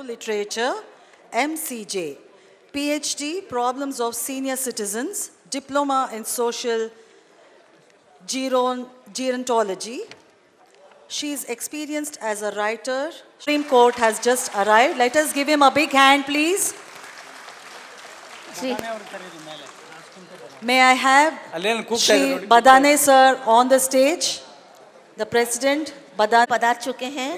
Telugu Literature, MCJ, PhD, Problems of Senior Citizens, Diploma in Social Gerontology. She is experienced as a writer. Supreme Court has just arrived. Let us give him a big hand, please. May I have Shri Badane sir on the stage? The President, Badane. पधार चुके हैं।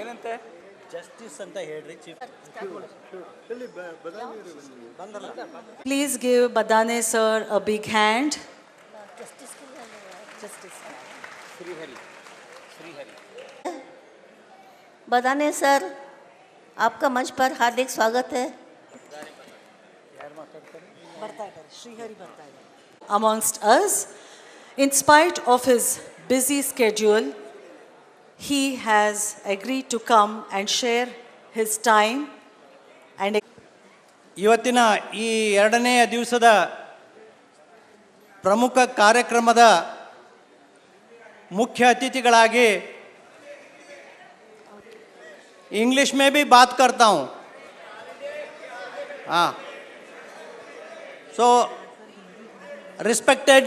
Please give Badane sir a big hand. बदाने sir, आपका मंच पर हार्दिक स्वागत है। Amongst us, in spite of his busy schedule, he has agreed to come and share his time and ಇವತ್ತಿನ ಈ ಎರಡನೆಯ ದಿವಸದ ಪ್ರಮುಖ ಕಾರ್ಯಕ್ರಮದ मुख्य अतिथिಗಳಾಗಿ इंग्लिश में भी बात करता हूँ। हाँ, so respected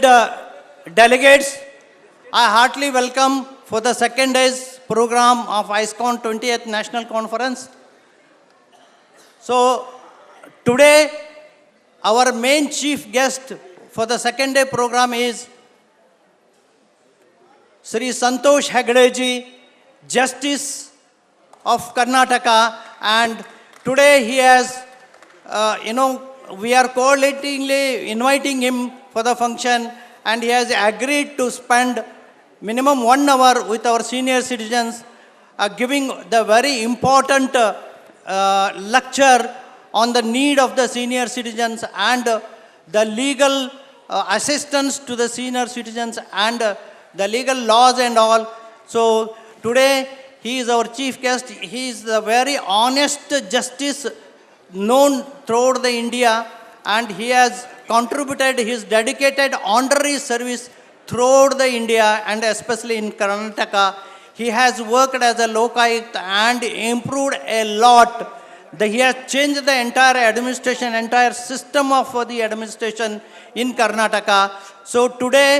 delegates, I heartily welcome for the second day's program of ISKCON 20th National Conference. So today our main chief guest for the second day program is Sri Santosh Hegde ji, Justice of Karnataka, and today he has, we are coordinatingly inviting him for the function, and he has agreed to spend minimum 1 hour with our senior citizens, giving the very important lecture on the need of the senior citizens and the legal assistance to the senior citizens and the legal laws and all. So today he is our chief guest. He is a very honest justice known throughout the India, and he has contributed his dedicated honorary service throughout the India and especially in Karnataka. He has worked as a व-एकत and improved a lot. He has changed the entire administration, entire system of the administration in Karnataka. So today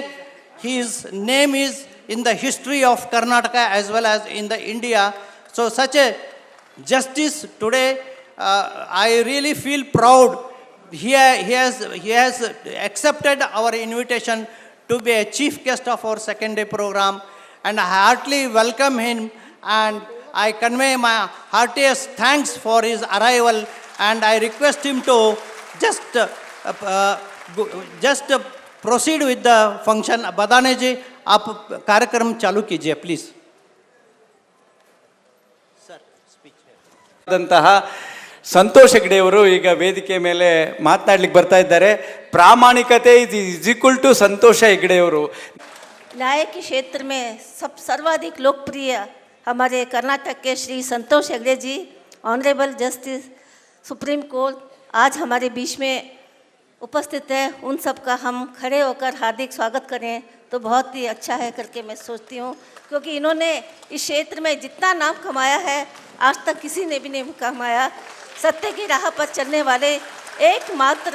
his name is in the history of Karnataka as well as in the India. So such a justice today, I really feel proud. He has accepted our invitation to be a chief guest of our second day program, and I heartily welcome him, and I convey my heartiest thanks for his arrival, and I request him to just proceed with the function. Badane ji, आप कार्यक्रम चालू कीजिए please. Sir speech ಆದಂತಹ ಸಂತೋಷ್ ಹೆಗ್ಡೆ ಅವರು ಈಗ ವೇದಿಕೆ ಮೇಲೆ ಮಾತನಾಡಲಿಕ್ಕೆ ಬರ್ತಾ ಇದ್ದಾರೆ। ಪ್ರಾಮಾಣಿಕತೆ ಇಸ್ ಈಕ್ವಲ್ ಟು ಸಂತೋಷ ಹೆಗ್ಡೆ ಅವರು। न्याय के क्षेत्र में सर्वाधिक लोकप्रिय हमारे कर्नाटक के श्री संतोष हेगड़े जी, ऑनरेबल जस्टिस सुप्रीम कोर्ट, आज हमारे बीच में उपस्थित है। उन सब का हम खड़े होकर हार्दिक स्वागत करें तो बहुत ही अच्छा है करके मैं सोचती हूँ, क्योंकि इन्होंने इस क्षेत्र में जितना नाम कमाया है आज तक किसी ने भी नहीं कमाया। सत्य की राह पर चलने वाले एकमात्र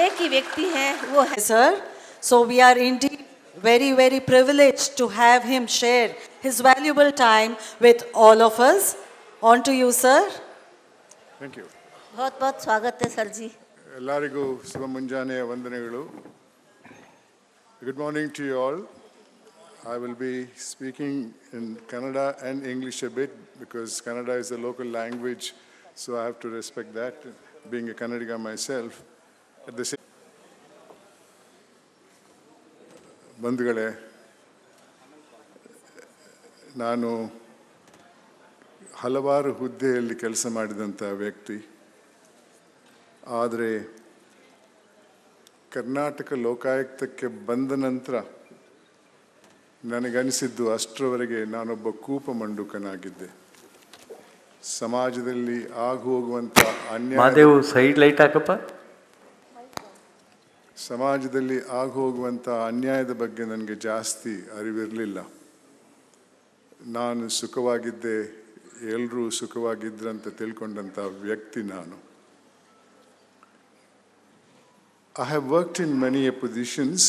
एक ही व्यक्ति हैं, वो है sir. So we are indeed very, very privileged to have him share his valuable time with all of us. On to you, sir. Thank you. बहुत बहुत स्वागत है सर जी। ಎಲ್ಲರಿಗೂ ಶುಭ ಮುಂಜಾನೆಯ ವಂದನೆಗಳು. Good morning to you all. I will be speaking in Kannada and English a bit because Kannada is the local language, so I have to respect that, being a Kannadiga myself. At the same ಬಂಧುಗಳೇ, ನಾನು ಹಲವಾರು ಹುದ್ದೆಯಲ್ಲಿ ಕೆಲಸ ಮಾಡಿದಂಥ ವ್ಯಕ್ತಿ. ಆದರೆ ಕರ್ನಾಟಕ ಲೋಕಾಯುಕ್ತಕ್ಕೆ ಬಂದ ನಂತರ ನನಗನಿಸಿದ್ದು ಅಷ್ಟರವರೆಗೆ ನಾನೊಬ್ಬ ಕೂಪ ಮಂಡುಕನಾಗಿದ್ದೆ. ಸಮಾಜದಲ್ಲಿ ಆಗುವಂಥ ಸಮಾಜದಲ್ಲಿ ಆಗುವಂಥ ಅನ್ಯಾಯದ ಬಗ್ಗೆ ನನಗೆ ಜಾಸ್ತಿ ಅರಿವಿರಲಿಲ್ಲ. ನಾನು ಸುಖವಾಗಿದ್ದೆ ಎಲ್ಲರೂ ಸುಖವಾಗಿದ್ರಂತ ತಿಳ್ಕೊಂಡಂಥ ವ್ಯಕ್ತಿ ನಾನು. I have worked in many positions,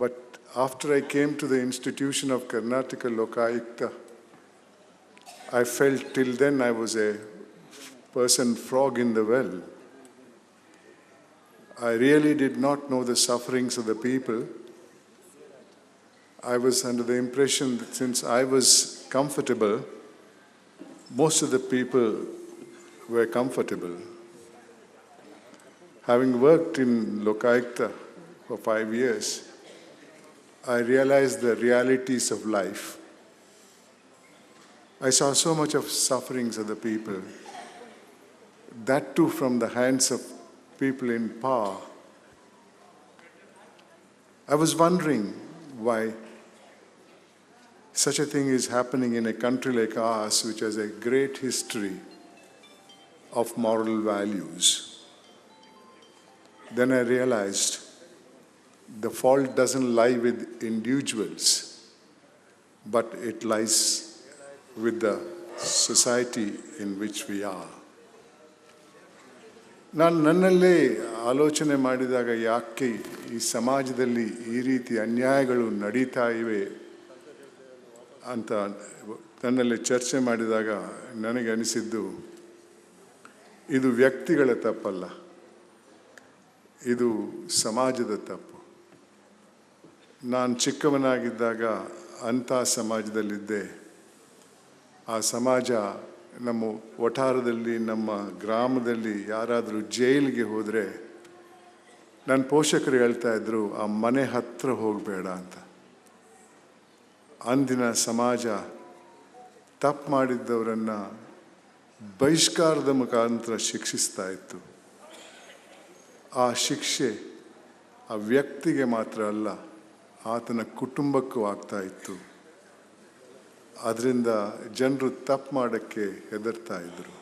but after I came to the institution of Karnataka व-एकत, I felt till then I was a person frog in the well. I really did not know the sufferings of the people. I was under the impression that since I was comfortable, most of the people were comfortable. Having worked in व-एकत for 5 years, I realized the realities of life. I saw so much of sufferings of the people, that too from the hands of people in power. I was wondering why such a thing is happening in a country like ours, which has a great history of moral values. Then I realized the fault doesn't lie with individuals, but it lies with the society in which we are. ನಾನು ನನ್ನಲ್ಲೇ ಆಲೋಚನೆ ಮಾಡಿದಾಗ ಯಾಕೆ ಈ ಸಮಾಜದಲ್ಲಿ ಈ ರೀತಿ ಅನ್ಯಾಯಗಳು ನಡೀತಾ ಇವೆ ಅಂತ ನನ್ನಲ್ಲಿ ಚರ್ಚೆ ಮಾಡಿದಾಗ ನನಗೆ ಅನಿಸಿದ್ದು, ಇದು ವ್ಯಕ್ತಿಗಳ ತಪ್ಪಲ್ಲ, ಇದು ಸಮಾಜದ ತಪ್ಪು. ನಾನು ಚಿಕ್ಕವನಾಗಿದ್ದಾಗ ಅಂಥ ಸಮಾಜದಲ್ಲಿದ್ದೆ. ಆ ಸಮಾಜ ನಮ್ಮ ವಠಾರದಲ್ಲಿ, ನಮ್ಮ ಗ್ರಾಮದಲ್ಲಿ ಯಾರಾದರೂ ಜೈಲಿಗೆ ಹೋದರೆ ನನ್ನ ಪೋಷಕರು ಹೇಳ್ತಾ ಇದ್ರು, ಆ ಮನೆ ಹತ್ರ ಹೋಗಬೇಡ ಅಂತ. ಅಂದಿನ ಸಮಾಜ ತಪ್ಪು ಮಾಡಿದ್ದವರನ್ನು ಬಹಿಷ್ಕಾರದ ಮುಖಾಂತರ ಶಿಕ್ಷಿಸ್ತಾ ಇತ್ತು. ಆ ಶಿಕ್ಷೆ ಆ ವ್ಯಕ್ತಿಗೆ ಮಾತ್ರ ಅಲ್ಲ, ಆತನ ಕುಟುಂಬಕ್ಕೂ ಆಗ್ತಾ ಇತ್ತು. ಅದರಿಂದ ಜನರು ತಪ್ಪು ಮಾಡೋಕ್ಕೆ ಹೆದರ್ತಾ ಇದ್ದರು.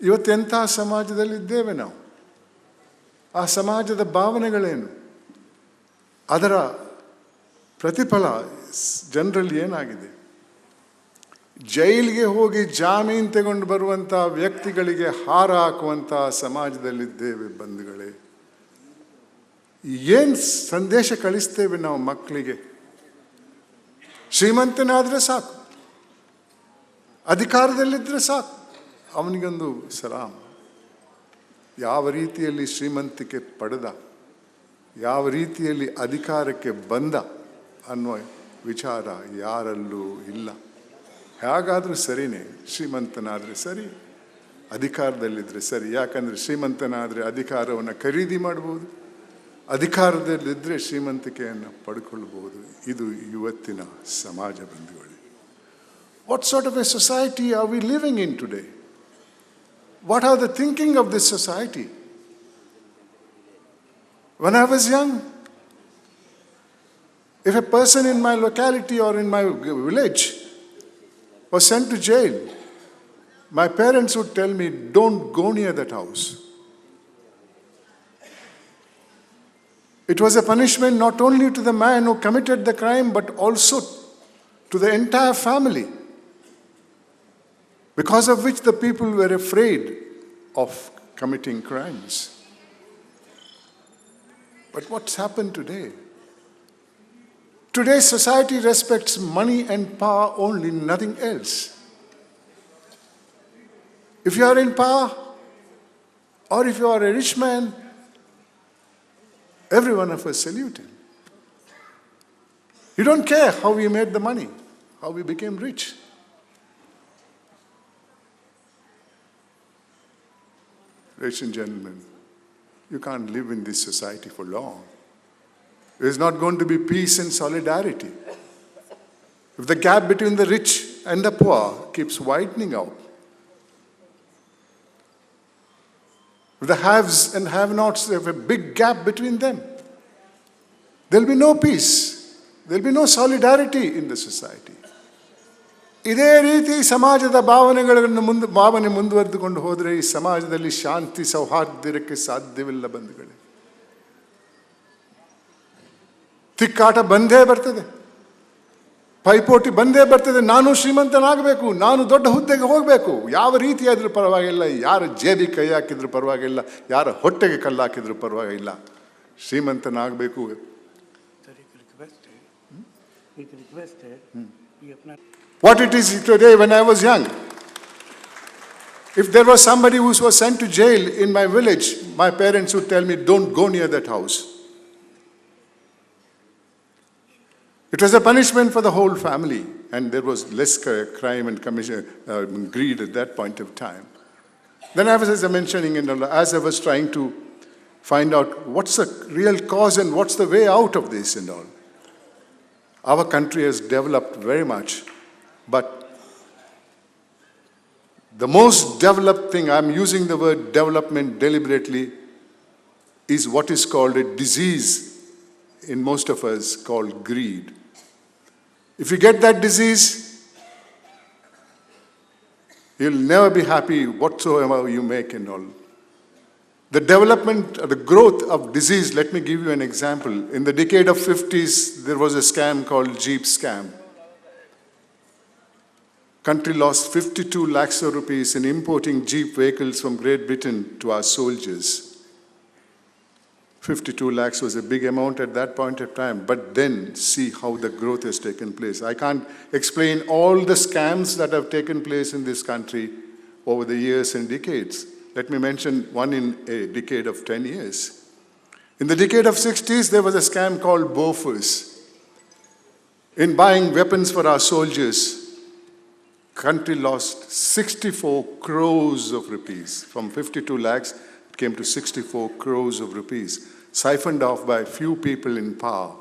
ಇವತ್ತೆಂಥ ಸಮಾಜದಲ್ಲಿದ್ದೇವೆ ನಾವು? ಆ ಸಮಾಜದ ಭಾವನೆಗಳೇನು? ಅದರ ಪ್ರತಿಫಲ ಜನರಲ್ಲಿ ಏನಾಗಿದೆ? ಜೈಲಿಗೆ ಹೋಗಿ ಜಾಮೀನು ತಗೊಂಡು ಬರುವಂಥ ವ್ಯಕ್ತಿಗಳಿಗೆ ಹಾರ ಹಾಕುವಂಥ ಸಮಾಜದಲ್ಲಿದ್ದೇವೆ ಬಂಧುಗಳೇ. ಏನು ಸಂದೇಶ ಕಳಿಸ್ತೇವೆ ನಾವು ಮಕ್ಕಳಿಗೆ? ಶ್ರೀಮಂತನಾದರೆ ಸಾಕು, ಅಧಿಕಾರದಲ್ಲಿದ್ದರೆ ಸಾಕು, ಅವನಿಗೊಂದು ಸಲಾಮ್. ಯಾವ ರೀತಿಯಲ್ಲಿ ಶ್ರೀಮಂತಿಕೆ ಪಡೆದ, ಯಾವ ರೀತಿಯಲ್ಲಿ ಅಧಿಕಾರಕ್ಕೆ ಬಂದ ಅನ್ನುವ ವಿಚಾರ ಯಾರಲ್ಲೂ ಇಲ್ಲ. ಹೇಗಾದರೂ ಸರಿನೇ, ಶ್ರೀಮಂತನಾದರೆ ಸರಿ, ಅಧಿಕಾರದಲ್ಲಿದ್ದರೆ ಸರಿ. ಯಾಕಂದರೆ ಶ್ರೀಮಂತನಾದರೆ ಅಧಿಕಾರವನ್ನು ಖರೀದಿ ಮಾಡ್ಬೋದು, ಅಧಿಕಾರದಲ್ಲಿದ್ದರೆ ಶ್ರೀಮಂತಿಕೆಯನ್ನು ಪಡ್ಕೊಳ್ಬೋದು. ಇದು ಇವತ್ತಿನ ಸಮಾಜ ಬಂಧುಗಳು. What sort of a society are we living in today? What are the thinking of this society? When I was young, if a person in my locality or in my village was sent to jail, my parents would tell me, don't go near that house. It was a punishment not only to the man who committed the crime, but also to the entire family, because of which the people were afraid of committing crimes. But what's happened today? Today's society respects money and power only, nothing else. If you are in power, or if you are a rich man, every one of us salute him. You don't care how we made the money, how we became rich. Ladies and gentlemen, you can't live in this society for long. There is not going to be peace and solidarity if the gap between the rich and the poor keeps widening out. If the haves and have-nots have a big gap between them, there will be no peace. There will be no solidarity in the society. ಇದೇ ರೀತಿ ಸಮಾಜದ ಭಾವನೆ ಮುಂದುವರೆದುಕೊಂಡು ಹೋದರೆ ಈ ಸಮಾಜದಲ್ಲಿ ಶಾಂತಿ ಸೌಹಾರ್ದಕ್ಕೆ ಸಾಧ್ಯವಿಲ್ಲ ಬಂಧುಗಳೇ. ತಿಕ್ಕಾಟ ಬಂದೇ ಬರ್ತದೆ. ಪೈಪೋಟಿ ಬಂದೇ ಬರ್ತದೆ. ನಾನು ಶ್ರೀಮಂತನಾಗಬೇಕು, ನಾನು ದೊಡ್ಡ ಹುದ್ದೆಗೆ ಹೋಗಬೇಕು. ಯಾವ ರೀತಿಯಾದರೂ ಪರವಾಗಿಲ್ಲ, ಯಾರ ಜೇಬಿಗೆ ಕೈ ಹಾಕಿದ್ರೂ ಪರವಾಗಿಲ್ಲ, ಯಾರ ಹೊಟ್ಟೆಗೆ ಕಲ್ಲು ಹಾಕಿದ್ರೂ ಪರವಾಗಿಲ್ಲ, ಶ್ರೀಮಂತನಾಗಬೇಕು. What it is today when I was young. If there was somebody who was sent to jail in my village, my parents would tell me, don't go near that house. It was a punishment for the whole family, and there was less crime and greed at that point of time. Then I was, as I mentioning, as I was trying to find out what's the real cause and what's the way out of this and all. Our country has developed very much, but the most developed thing, I'm using the word development deliberately, is what is called a disease in most of us called greed. If you get that disease, you'll never be happy whatsoever you make and all. The development, the growth of disease, let me give you an example. In the decade of 50s, there was a scam called Jeep scam. Country lost 52 lakhs of rupees in importing Jeep vehicles from Great Britain to our soldiers. 52 lakhs was a big amount at that point of time, but then see how the growth has taken place. I can't explain all the scams that have taken place in this country over the years and decades. Let me mention one in a decade of 10 years. In the decade of 60s, there was a scam called Bofors. In buying weapons for our soldiers, country lost 64 crores of rupees. From 52 lakhs, it came to 64 crores of rupees, siphoned off by few people in power.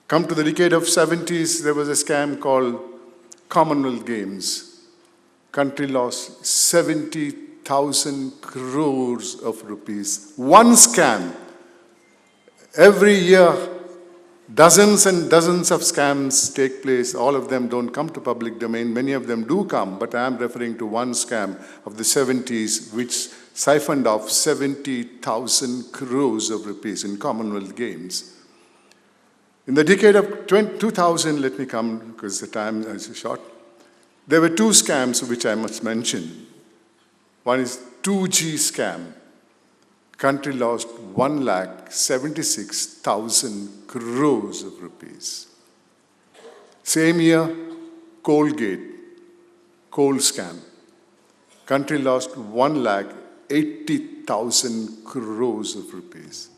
Come to the decade of 70s, there was a scam called Commonwealth Games. Country lost 70,000 crores of rupees. One scam. Every year, dozens and dozens of scams take place. All of them don't come to public domain. Many of them do come, but I am referring to one scam of the 70s, which siphoned off 70,000 crores of rupees in Commonwealth Games. In the decade of 2000, let me come because the time is short, there were two scams which I must mention. One is 2G scam. Country lost 1,76,000 crores of rupees. Same year, Colgate, coal scam. Country lost 1,80,000 crores of rupees.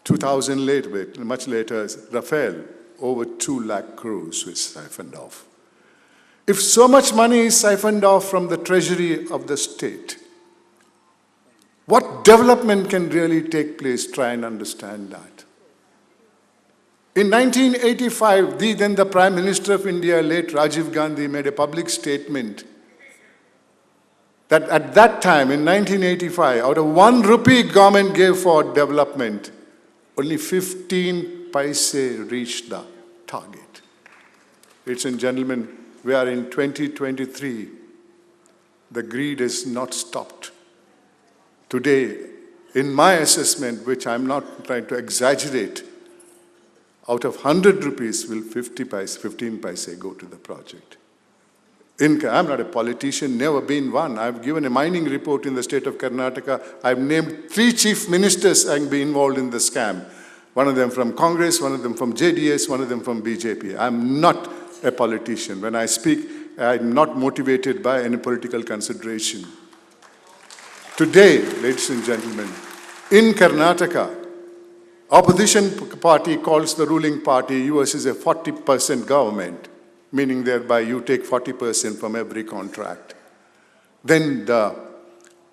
2000 later, much later, Rafael, over 2 lakh crores was siphoned off. If so much money is siphoned off from the treasury of the state, what development can really take place? Try and understand that. In 1985, then the Prime Minister of India, late Rajiv Gandhi, made a public statement that at that time, in 1985, out of 1 rupee government gave for development, only 15 paise reached the target. Ladies and gentlemen, we are in 2023. The greed has not stopped. Today, in my assessment, which I'm not trying to exaggerate, out of 100 rupees will 15 paise go to the project. I'm not a politician, never been one. I've given a mining report in the state of Karnataka. I've named 3 chief ministers and been involved in the scam. One of them from Congress, one of them from JDS, one of them from BJP. I'm not a politician. When I speak, I'm not motivated by any political consideration. Today, ladies and gentlemen, in Karnataka, opposition party calls the ruling party, yours is a 40% government, meaning thereby you take 40% from every contract. Then the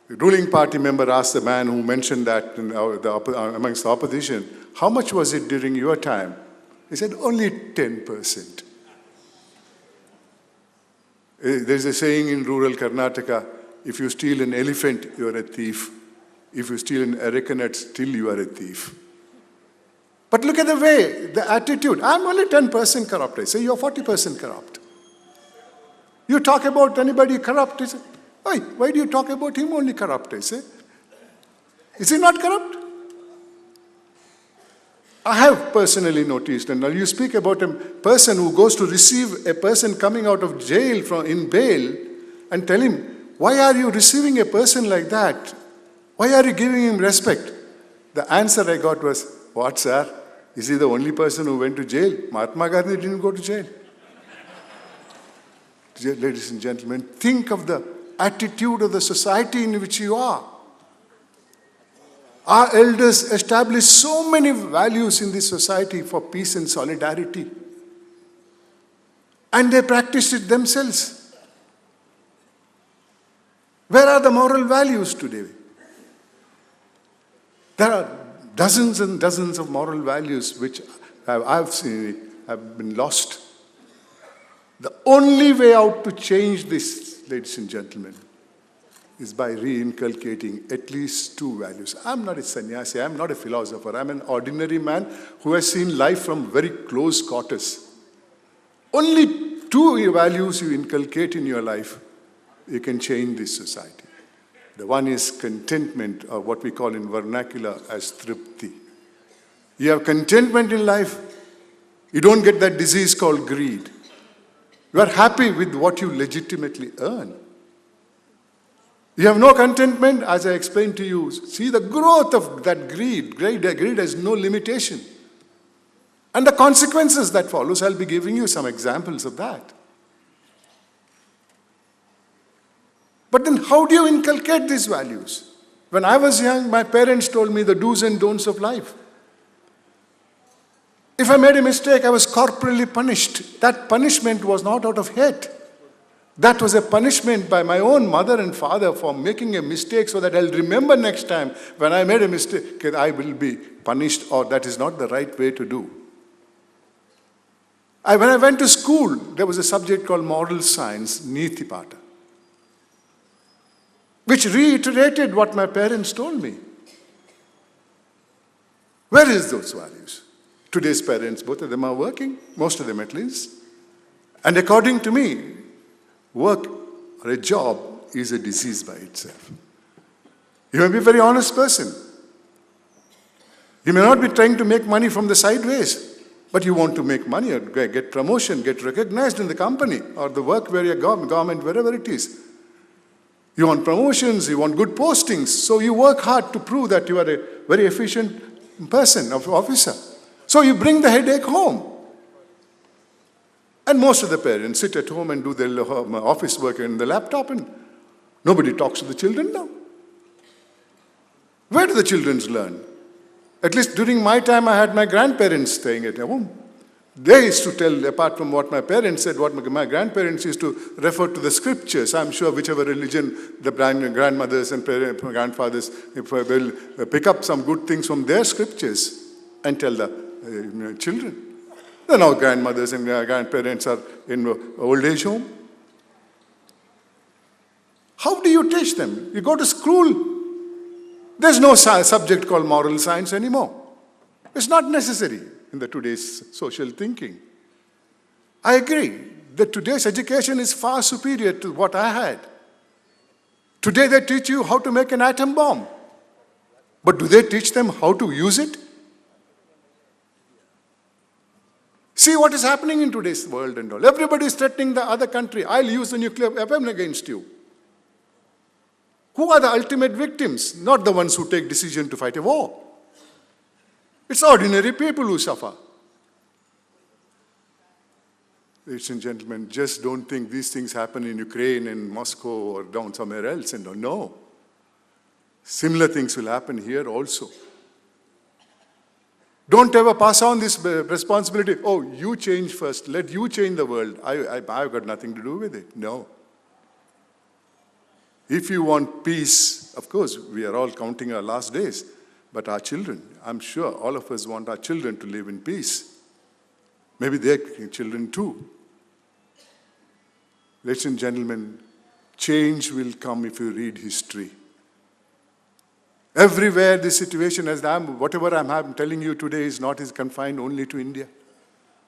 ruling party member asked the man who mentioned that amongst the opposition, how much was it during your time? He said, only 10%. There's a saying in rural Karnataka, if you steal an elephant, you are a thief. If you steal an arecanut, still you are a thief. But look at the way, the attitude. I'm only 10% corrupt. I say, you're 40% corrupt. You talk about anybody corrupt, I say, why do you talk about him only corrupt? I say, is he not corrupt? I have personally noticed, and now you speak about a person who goes to receive a person coming out of jail in bail and tell him, why are you receiving a person like that? Why are you giving him respect? The answer I got was, what, sir? Is he the only person who went to jail? Mahatma Gandhi didn't go to jail. Ladies and gentlemen, think of the attitude of the society in which you are. Our elders established so many values in this society for peace and solidarity. And they practiced it themselves. Where are the moral values today? There are dozens and dozens of moral values which I've seen have been lost. The only way out to change this, ladies and gentlemen, is by re-inculcating at least two values. I'm not a sannyasi, I'm not a philosopher, I'm an ordinary man who has seen life from very close quarters. Only two values you inculcate in your life, you can change this society. The one is contentment, or what we call in vernacular as tripti. You have contentment in life, you don't get that disease called greed. You are happy with what you legitimately earn. You have no contentment, as I explained to you. See the growth of that greed. Greed has no limitation. And the consequences that follows, I'll be giving you some examples of that. But then how do you inculcate these values? When I was young, my parents told me the do's and don'ts of life. If I made a mistake, I was corporally punished. That punishment was not out of hate. That was a punishment by my own mother and father for making a mistake so that I'll remember next time when I made a mistake, I will be punished, or that is not the right way to do. When I went to school, there was a subject called moral science, Niti Pata, which reiterated what my parents told me. Where is those values? Today's parents, both of them are working, most of them at least. And according to me, work or a job is a disease by itself. You may be a very honest person. You may not be trying to make money from the sideways, but you want to make money or get promotion, get recognized in the company or the work where you're government, wherever it is. You want promotions, you want good postings, so you work hard to prove that you are a very efficient person, officer. So you bring the headache home. And most of the parents sit at home and do their office work in the laptop, and nobody talks to the children now. Where do the children learn? At least during my time, I had my grandparents staying at home. They used to tell, apart from what my parents said, what my grandparents used to refer to the scriptures. I'm sure whichever religion the grandmothers and grandfathers will pick up some good things from their scriptures and tell the children. Then our grandmothers and grandparents are in old age home. How do you teach them? You go to school. There's no subject called moral science anymore. It's not necessary in the today's social thinking. I agree that today's education is far superior to what I had. Today they teach you how to make an atom bomb. But do they teach them how to use it? See what is happening in today's world and all. Everybody is threatening the other country. I'll use the nuclear weapon against you. Who are the ultimate victims? Not the ones who take decision to fight a war. It's ordinary people who suffer. Ladies and gentlemen, just don't think these things happen in Ukraine, in Moscow, or down somewhere else. And no. Similar things will happen here also. Don't ever pass on this responsibility. Oh, you change first. Let you change the world. I've got nothing to do with it. No. If you want peace, of course, we are all counting our last days. But our children, I'm sure all of us want our children to live in peace. Maybe their children too. Ladies and gentlemen, change will come if you read history. Everywhere this situation, whatever I'm telling you today is confined only to India.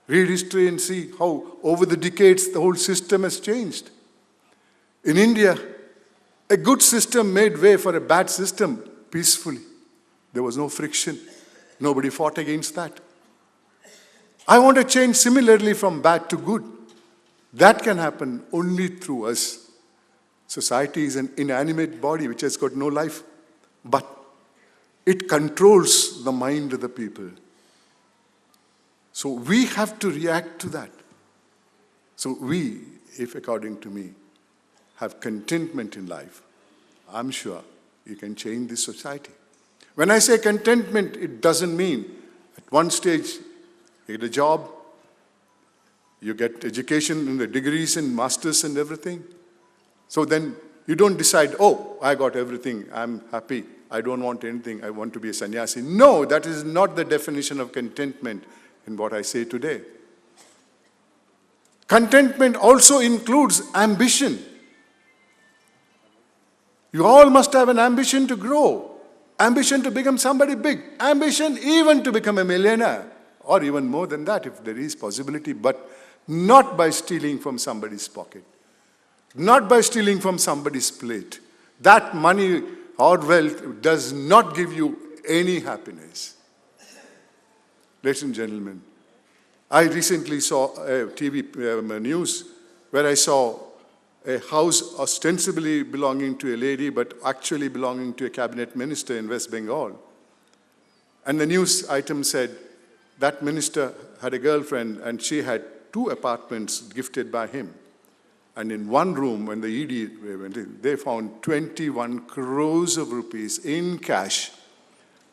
Read history and see how over the decades the whole system has changed. In India, a good system made way for a bad system peacefully. There was no friction. Nobody fought against that. I want to change similarly from bad to good. That can happen only through us. Society is an inanimate body which has got no life, but it controls the mind of the people. So we have to react to that. So we, if according to me, have contentment in life, I'm sure you can change this society. When I say contentment, it doesn't mean at one stage you get a job, you get education and the degrees and masters and everything. So then you don't decide, oh, I got everything, I'm happy, I don't want anything, I want to be a sannyasi. No, that is not the definition of contentment in what I say today. Contentment also includes ambition. You all must have an ambition to grow, ambition to become somebody big, ambition even to become a millionaire, or even more than that if there is possibility, but not by stealing from somebody's pocket, not by stealing from somebody's plate. That money or wealth does not give you any happiness. Ladies and gentlemen, I recently saw a TV news where I saw a house ostensibly belonging to a lady, but actually belonging to a cabinet minister in West Bengal. And the news item said that minister had a girlfriend and she had 2 apartments gifted by him. And in one room, when the ED went in, they found 21 crores of rupees in cash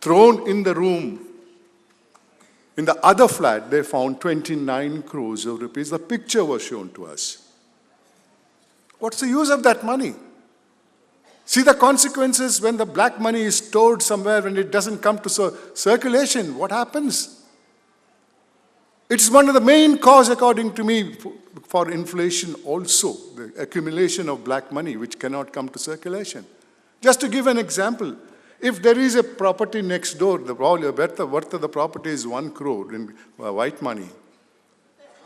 thrown in the room. In the other flat, they found 29 crores of rupees. The picture was shown to us. What's the use of that money? See the consequences when the black money is stored somewhere, when it doesn't come to circulation. What happens? It's one of the main causes, according to me, for inflation also, the accumulation of black money which cannot come to circulation. Just to give an example, if there is a property next door, the worth of the property is 1 crore in white money.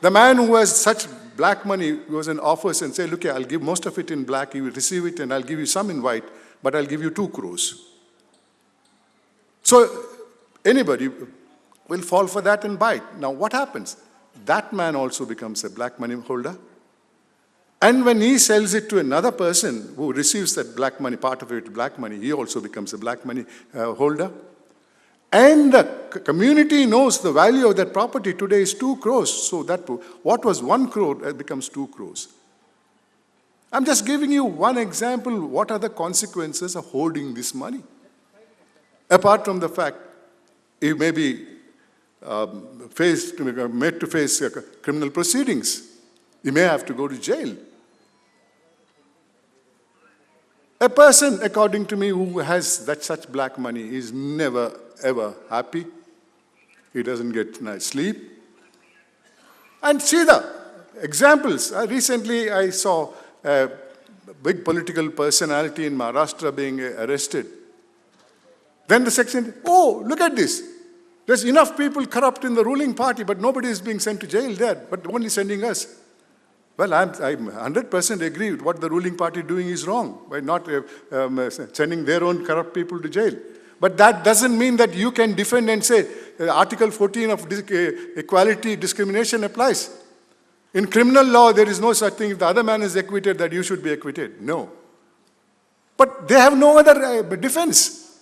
The man who has such black money goes and offers and says, look, I'll give most of it in black, you will receive it, and I'll give you some in white, but I'll give you 2 crores. So anybody will fall for that and buy it. Now what happens? That man also becomes a black money holder. And when he sells it to another person who receives that black money, part of it black money, he also becomes a black money holder. And the community knows the value of that property today is 2 crores. So that what was 1 crore becomes 2 crores. I'm just giving you one example. What are the consequences of holding this money? Apart from the fact, you may be made to face criminal proceedings. You may have to go to jail. A person, according to me, who has such black money is never, ever happy. He doesn't get nice sleep. And see the examples. Recently, I saw a big political personality in Maharashtra being arrested. Then the section, oh, look at this. There's enough people corrupt in the ruling party, but nobody is being sent to jail there, but only sending us. Well, I'm 100% agree with what the ruling party doing is wrong by not sending their own corrupt people to jail. But that doesn't mean that you can defend and say Article 14 of equality discrimination applies. In criminal law, there is no such thing. If the other man is acquitted, that you should be acquitted. No. But they have no other defense.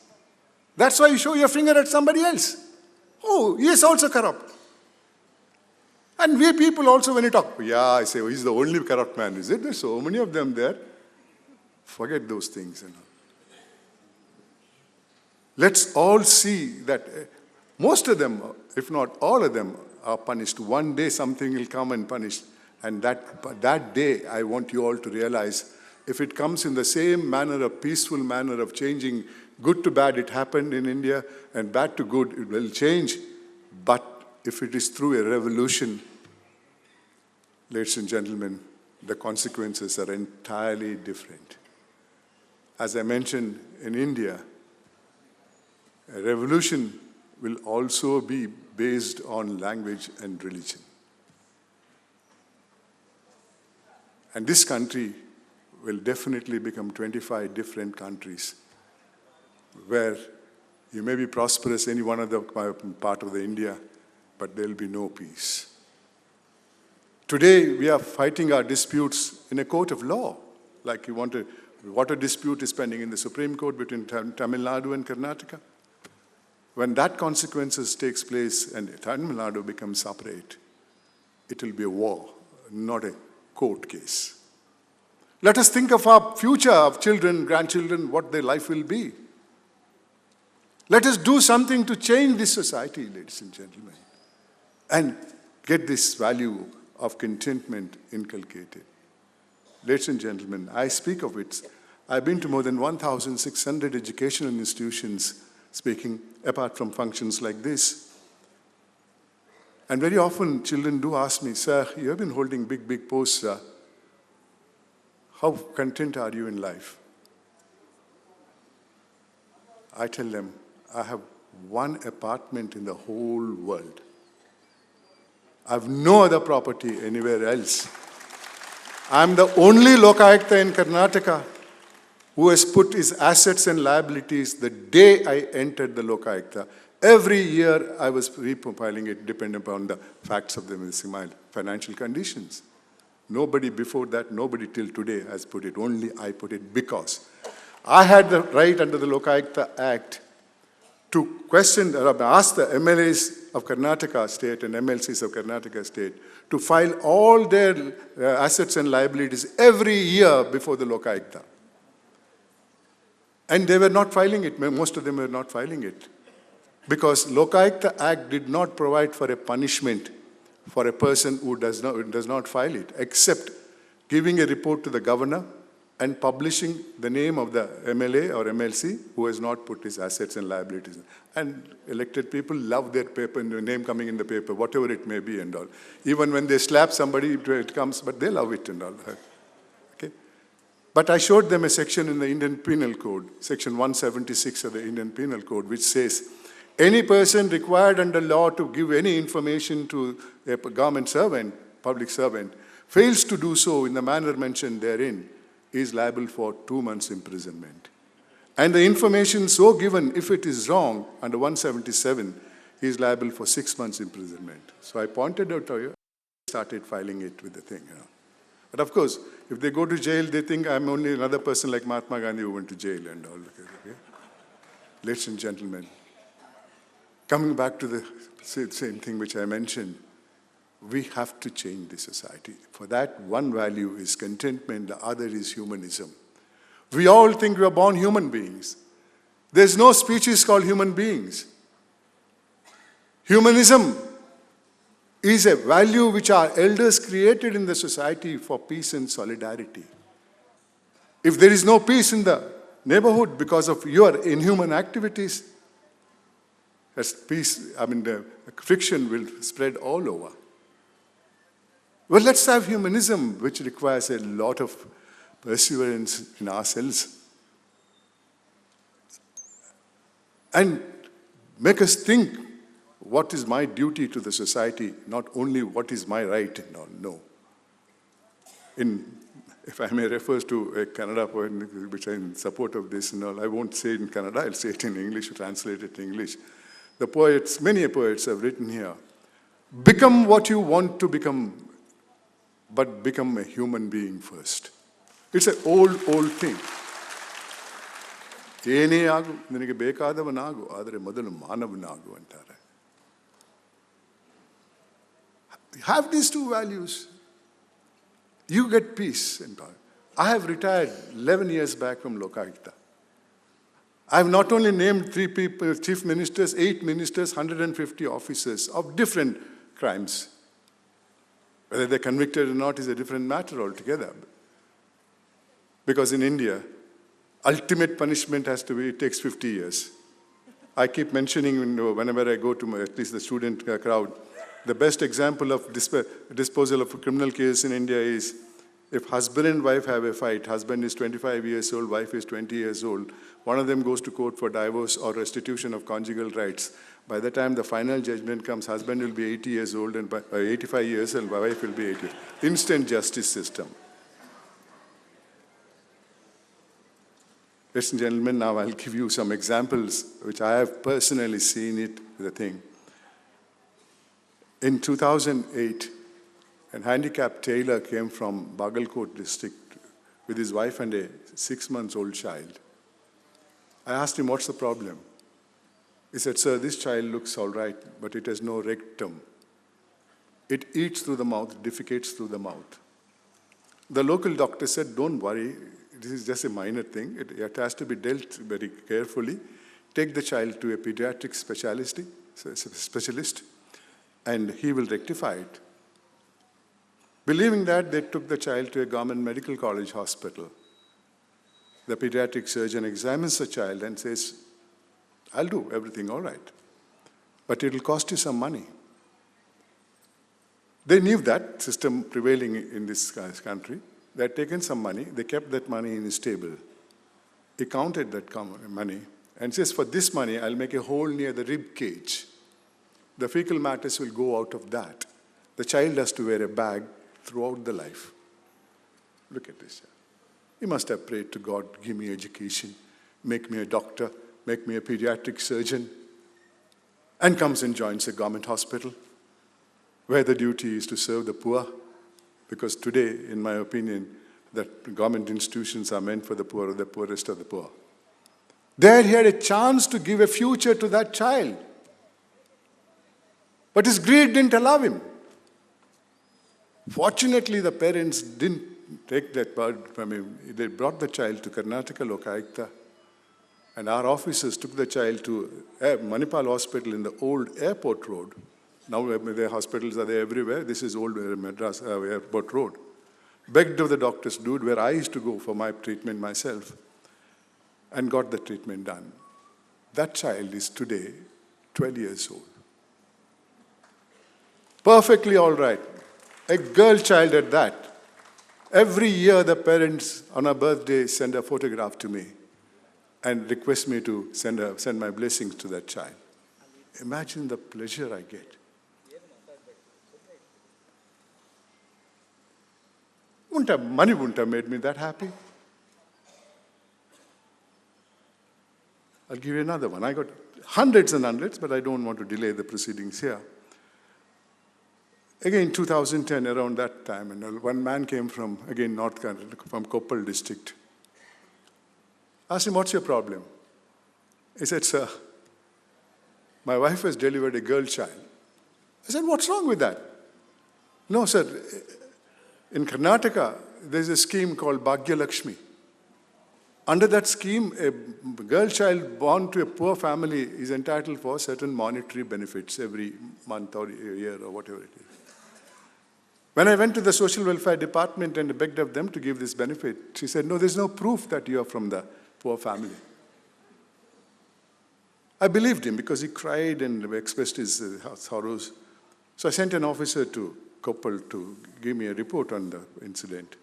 That's why you show your finger at somebody else. Oh, he is also corrupt. And we people also, when you talk, yeah, I say, oh, he's the only corrupt man, is it? There's so many of them there. Forget those things. You know. Let's all see that most of them, if not all of them, are punished. One day something will come and punish. And that day, I want you all to realize, if it comes in the same manner, a peaceful manner of changing good to bad, it happened in India, and bad to good, it will change. But if it is through a revolution, ladies and gentlemen, the consequences are entirely different. As I mentioned, in India, a revolution will also be based on language and religion. And this country will definitely become 25 different countries where you may be prosperous, any one of the part of the India, but there will be no peace. Today, we are fighting our disputes in a court of law. Like you want a water dispute is pending in the Supreme Court between Tamil Nadu and Karnataka. When that consequences takes place and Tamil Nadu becomes separate, it will be a war, not a court case. Let us think of our future, of children, grandchildren, what their life will be. Let us do something to change this society, ladies and gentlemen, and get this value of contentment inculcated. Ladies and gentlemen, I speak of it. I've been to more than 1,600 educational institutions speaking, apart from functions like this. And very often children do ask me, sir, you have been holding big posts, sir. How content are you in life? I tell them, I have one apartment in the whole world. I have no other property anywhere else. I'm the only व-एकत in Karnataka who has put his assets and liabilities the day I entered the व-एकत. Every year I was reprofiling it depending upon the facts of my financial conditions. Nobody before that, nobody till today has put it. Only I put it because I had the right under the व-एकत Act to question or ask the MLAs of Karnataka state and MLCs of Karnataka state to file all their assets and liabilities every year before the व-एकत. And they were not filing it. Most of them were not filing it. Because व-एकत Act did not provide for a punishment for a person who does not file it, except giving a report to the governor and publishing the name of the MLA or MLC who has not put his assets and liabilities. And elected people love their paper and their name coming in the paper, whatever it may be and all. Even when they slap somebody, it comes, but they love it and all. Okay? But I showed them a section in the Indian Penal Code, section 176 of the Indian Penal Code, which says, any person required under law to give any information to a government servant, public servant, fails to do so in the manner mentioned therein, is liable for 2 months imprisonment. And the information so given, if it is wrong, under 177, he is liable for 6 months imprisonment. So I pointed out to you, started filing it with the thing. But of course, if they go to jail, they think I'm only another person like Mahatma Gandhi who went to jail and all. Okay? Ladies and gentlemen, coming back to the same thing which I mentioned, we have to change the society. For that, one value is contentment, the other is humanism. We all think we are born human beings. There's no species called human beings. Humanism is a value which our elders created in the society for peace and solidarity. If there is no peace in the neighborhood because of your inhuman activities, the friction will spread all over. Well, let's have humanism, which requires a lot of perseverance in ourselves. And make us think, what is my duty to the society, not only what is my right and all, no. If I may refer to a Kannada poet, which I'm in support of this and all, I won't say it in Kannada, I'll say it in English, translate it in English. The poets, many poets have written here, become what you want to become, but become a human being first. It's an old thing. ಏನೇ ಆಗು ನಿನಗೆ ಬೇಕಾದವನಾಗು ಆದರೆ ಮೊದಲು ಮಾನವನಾಗು ಅಂತಾರೆ. Have these two values. You get peace and power. I have retired 11 years back from व-एकत. I have not only named 3 people, chief ministers, 8 ministers, 150 officers of different crimes. Whether they're convicted or not is a different matter altogether. Because in India, ultimate punishment it takes 50 years. I keep mentioning whenever I go to at least the student crowd, the best example of disposal of a criminal case in India is if husband and wife have a fight, husband is 25 years old, wife is 20 years old, one of them goes to court for divorce or restitution of conjugal rights. By the time the final judgment comes, husband will be 80 years old and 85 years and wife will be 80. Instant justice system. Ladies and gentlemen, now I'll give you some examples which I have personally seen it, the thing. In 2008, a handicapped tailor came from Bagalkot district with his wife and a 6-month-old child. I asked him, what's the problem? He said, sir, this child looks all right, but it has no rectum. It eats through the mouth, defecates through the mouth. The local doctor said, don't worry, this is just a minor thing. It has to be dealt very carefully. Take the child to a pediatric specialist, and he will rectify it. Believing that, they took the child to a government medical college hospital. The pediatric surgeon examines the child and says, I'll do everything all right, but it'll cost you some money. They knew that system prevailing in this country. They had taken some money. They kept that money in his table. He counted that money and says, for this money, I'll make a hole near the rib cage. The fecal matters will go out of that. The child has to wear a bag throughout the life. Look at this. He must have prayed to God, give me education, make me a doctor, make me a pediatric surgeon, and comes and joins a government hospital where the duty is to serve the poor. Because today, in my opinion, that government institutions are meant for the poor or the poorest of the poor. There he had a chance to give a future to that child. But his greed didn't allow him. Fortunately, the parents didn't take that part from him. They brought the child to Karnataka व-एकत, and our officers took the child to Manipal Hospital in the old airport road. Now the hospitals are there everywhere. This is old Madras airport road. Begged of the doctors, dude, where I used to go for my treatment myself, and got the treatment done. That child is today 12 years old. Perfectly all right. A girl child at that. Every year the parents on her birthday send a photograph to me and request me to send my blessings to that child. Imagine the pleasure I get. Money wouldn't have made me that happy. I'll give you another one. I got hundreds and hundreds, but I don't want to delay the proceedings here. Again, 2010, around that time, and one man came from, again, North Karnataka, from Koppal district. Asked him, what's your problem? He said, sir, my wife has delivered a girl child. I said, what's wrong with that? No, sir. In Karnataka, there's a scheme called Bhagya Lakshmi. Under that scheme, a girl child born to a poor family is entitled for certain monetary benefits every month or year or whatever it is. When I went to the social welfare department and begged of them to give this benefit, she said, no, there's no proof that you are from the poor family. I believed him because he cried and expressed his sorrows. So I sent an officer to Koppal to give me a report on the incident.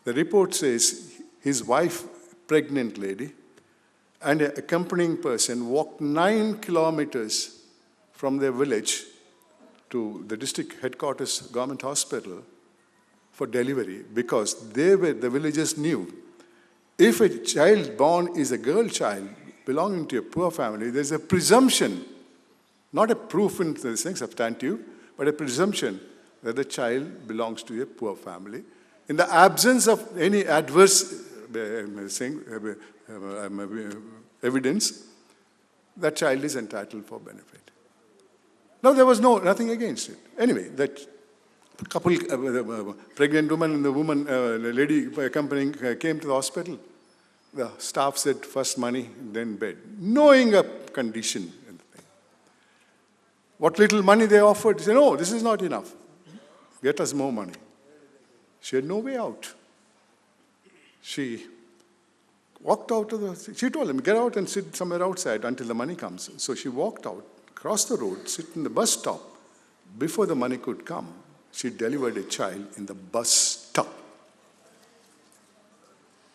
The report says his wife, pregnant lady, and an accompanying person walked 9 kilometers from their village to the district headquarters government hospital for delivery because the villagers knew if a child born is a girl child belonging to a poor family, there's a presumption, not a proof in the sense substantive, but a presumption that the child belongs to a poor family. In the absence of any adverse evidence, that child is entitled for benefit. Now, there was nothing against it. Anyway, that couple, pregnant woman and the lady accompanying came to the hospital. The staff said, first money, then bed, knowing a condition. What little money they offered, they said, no, this is not enough. Get us more money. She had no way out. She walked out of the, she told him, get out and sit somewhere outside until the money comes. So she walked out, crossed the road, sit in the bus stop. Before the money could come, she delivered a child in the bus stop.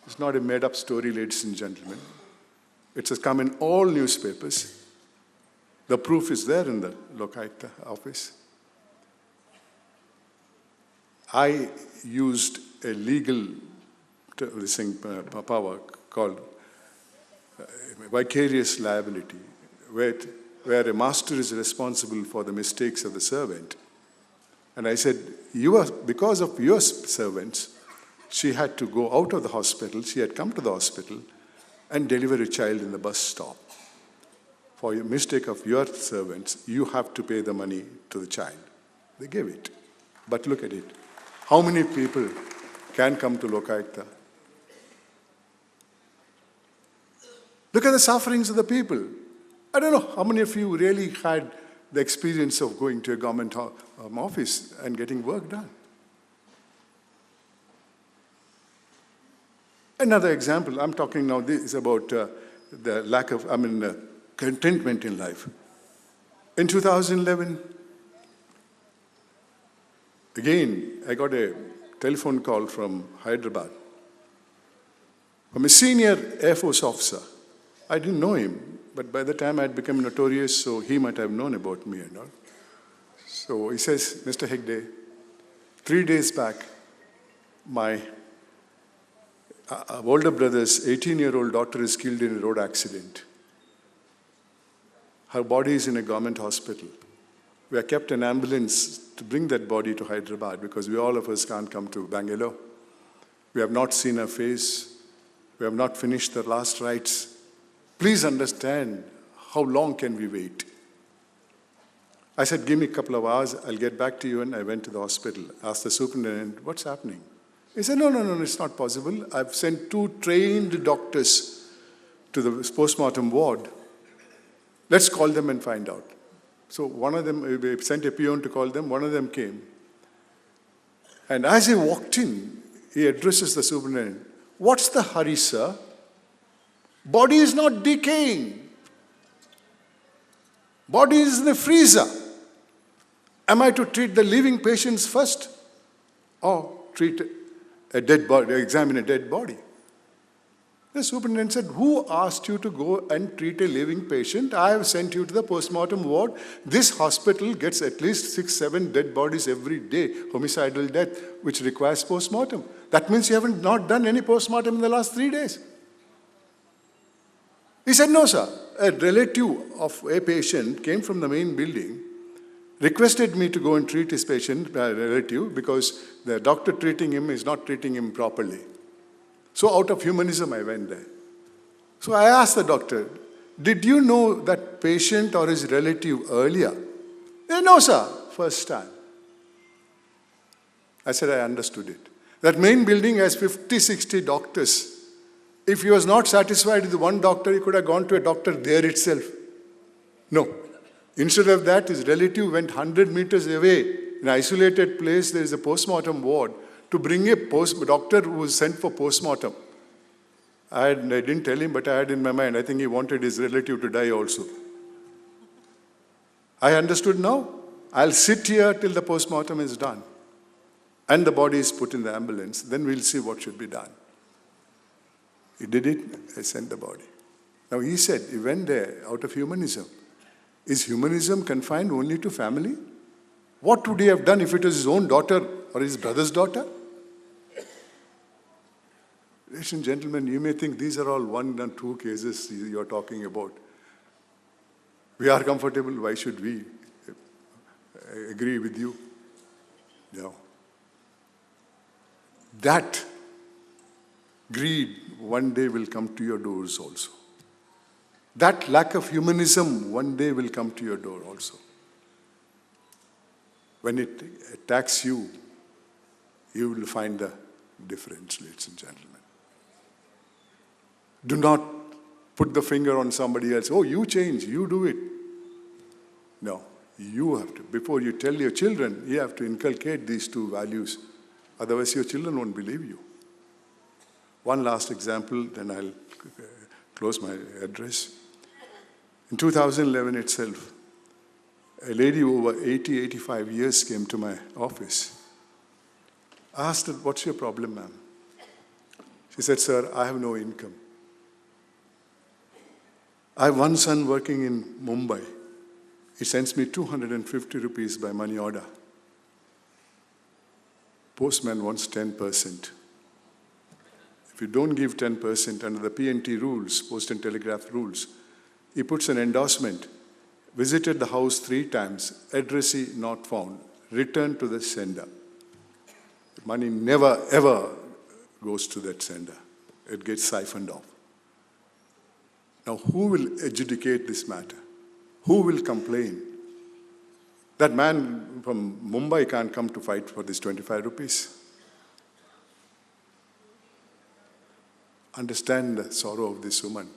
It's not a made-up story, ladies and gentlemen. It has come in all newspapers. The proof is there in the व-एकत office. I used a legal power called vicarious liability, where a master is responsible for the mistakes of the servant. And I said, because of your servants, she had to go out of the hospital. She had come to the hospital and deliver a child in the bus stop. For your mistake of your servants, you have to pay the money to the child. They gave it. But look at it. How many people can come to व-एकत? Look at the sufferings of the people. I don't know how many of you really had the experience of going to a government office and getting work done. Another example, I'm talking now, this is about the lack of, contentment in life. In 2011, again, I got a telephone call from Hyderabad, from a senior Air Force officer. I didn't know him, but by the time I had become notorious, so he might have known about me and all. So he says, Mr. Hegde, 3 days back, my older brother's 18-year-old daughter is killed in a road accident. Her body is in a government hospital. We have kept an ambulance to bring that body to Hyderabad because all of us can't come to Bangalore. We have not seen her face. We have not finished the last rites. Please understand, how long can we wait? I said, give me a couple of hours, I'll get back to you. And I went to the hospital, asked the superintendent, what's happening? He said, no, it's not possible. I've sent 2 trained doctors to the postmortem ward. Let's call them and find out. So one of them, we sent a peon to call them, one of them came. And as he walked in, he addresses the superintendent. What's the hurry, sir? Body is not decaying. Body is in the freezer. Am I to treat the living patients first? Or treat a dead body, examine a dead body? The superintendent said, who asked you to go and treat a living patient? I have sent you to the postmortem ward. This hospital gets at least 6, 7 dead bodies every day, homicidal death, which requires postmortem. That means you haven't not done any postmortem in the last 3 days. He said, no, sir. A relative of a patient came from the main building, requested me to go and treat his patient, relative, because the doctor treating him is not treating him properly. So out of humanism, I went there. So I asked the doctor, did you know that patient or his relative earlier? He said, no, sir, first time. I said, I understood it. That main building has 50, 60 doctors. If he was not satisfied with one doctor, he could have gone to a doctor there itself. No. Instead of that, his relative went 100 meters away. In an isolated place, there is a postmortem ward to bring a doctor who was sent for postmortem. I didn't tell him, but I had in my mind, I think he wanted his relative to die also. I understood now. I'll sit here till the postmortem is done. And the body is put in the ambulance. Then we'll see what should be done. He did it. I sent the body. Now he said, he went there out of humanism. Is humanism confined only to family? What would he have done if it was his own daughter or his brother's daughter? Ladies and gentlemen, you may think these are all 1 and 2 cases you're talking about. We are comfortable. Why should we agree with you? No. That greed one day will come to your doors also. That lack of humanism one day will come to your door also. When it attacks you, you will find the difference, ladies and gentlemen. Do not put the finger on somebody else. Oh, you change, you do it. No, you have to. Before you tell your children, you have to inculcate these 2 values. Otherwise, your children won't believe you. One last example, then I'll close my address. In 2011 itself, a lady over 80, 85 years came to my office. I asked her, what's your problem, ma'am? She said, sir, I have no income. I have one son working in Mumbai. He sends me 250 rupees by money order. Postman wants 10%. If you don't give 10% under the P&T rules, Post and Telegraph rules, he puts an endorsement, visited the house 3 times, addressee not found. returned to the sender. Money never, ever goes to that sender. It gets siphoned off. Now, who will adjudicate this matter? Who will complain? That man from Mumbai can't come to fight for this 25 rupees. Understand the sorrow of this woman.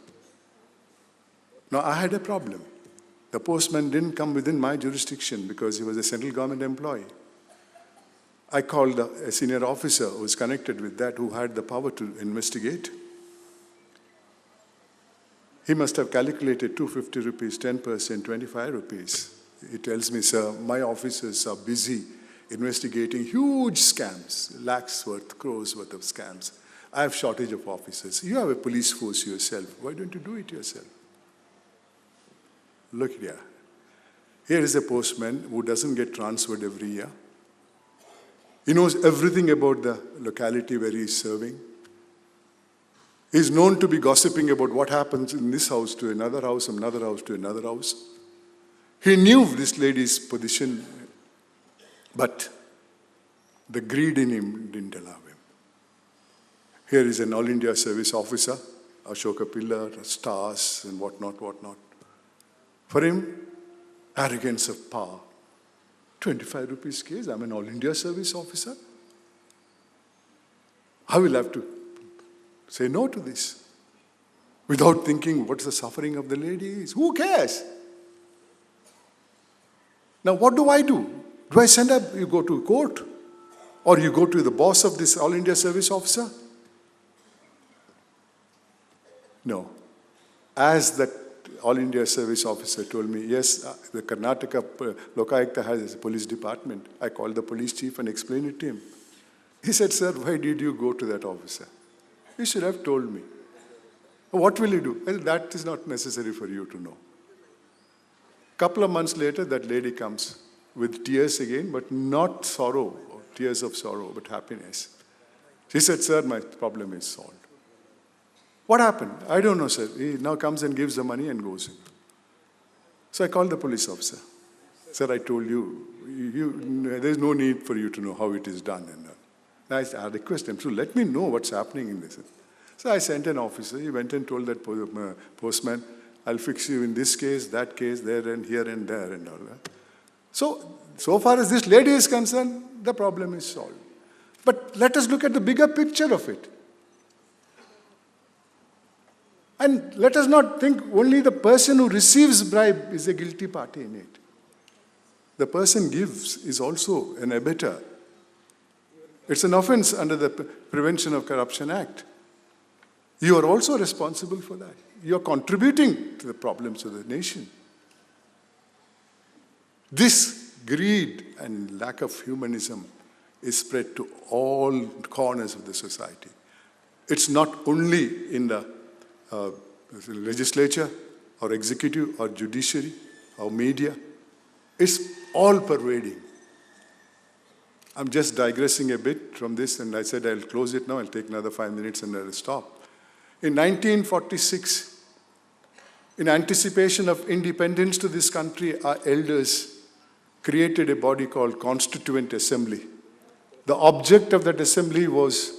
Now, I had a problem. The postman didn't come within my jurisdiction because he was a central government employee. I called a senior officer who was connected with that, who had the power to investigate. He must have calculated 250 rupees, 10%, 25 rupees. He tells me, sir, my officers are busy investigating huge scams, lakhs worth, crores worth of scams. I have shortage of officers. You have a police force yourself. Why don't you do it yourself? Look here. Here is a postman who doesn't get transferred every year. He knows everything about the locality where he is serving. He is known to be gossiping about what happens in this house to another house, from another house to another house. He knew this lady's position, but the greed in him didn't allow him. Here is an All India service officer, Ashoka Pillar, stars and whatnot. For him, arrogance of power. 25 rupees case, I'm an All India service officer. I will have to say no to this without thinking what's the suffering of the lady is. Who cares? Now what do? Do I send up, you go to court? Or you go to the boss of this All India service officer? No. As that All India service officer told me, yes, the Karnataka व-एकत has a police department. I called the police chief and explained it to him. He said, sir, why did you go to that officer? You should have told me. What will you do? Well, that is not necessary for you to know. Couple of months later, that lady comes with tears again, but not sorrow, tears of sorrow, but happiness. She said, sir, my problem is solved. What happened? I don't know, sir. He now comes and gives the money and goes in. So I called the police officer. Sir, I told you, there's no need for you to know how it is done. And I request him, so let me know what's happening in this. So I sent an officer. He went and told that postman, I'll fix you in this case, that case, there and here and there and all that. So far as this lady is concerned, the problem is solved. But let us look at the bigger picture of it. And let us not think only the person who receives bribe is a guilty party in it. The person gives is also an abettor. It's an offense under the Prevention of Corruption Act. You are also responsible for that. You are contributing to the problems of the nation. This greed and lack of humanism is spread to all corners of the society. It's not only in the legislature or executive or judiciary or media. It's all pervading. I'm just digressing a bit from this, and I said I'll close it now. I'll take another 5 minutes and I'll stop. In 1946, in anticipation of independence to this country, our elders created a body called Constituent Assembly. The object of that assembly was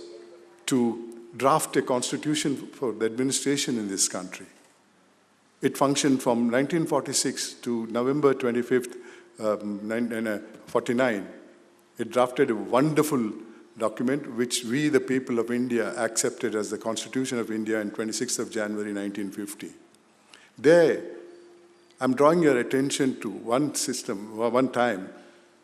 to draft a constitution for the administration in this country. It functioned from 1946 to November 25th, 1949. It drafted a wonderful document which we, the people of India, accepted as the Constitution of India on 26th of January 1950. There, I'm drawing your attention to one time,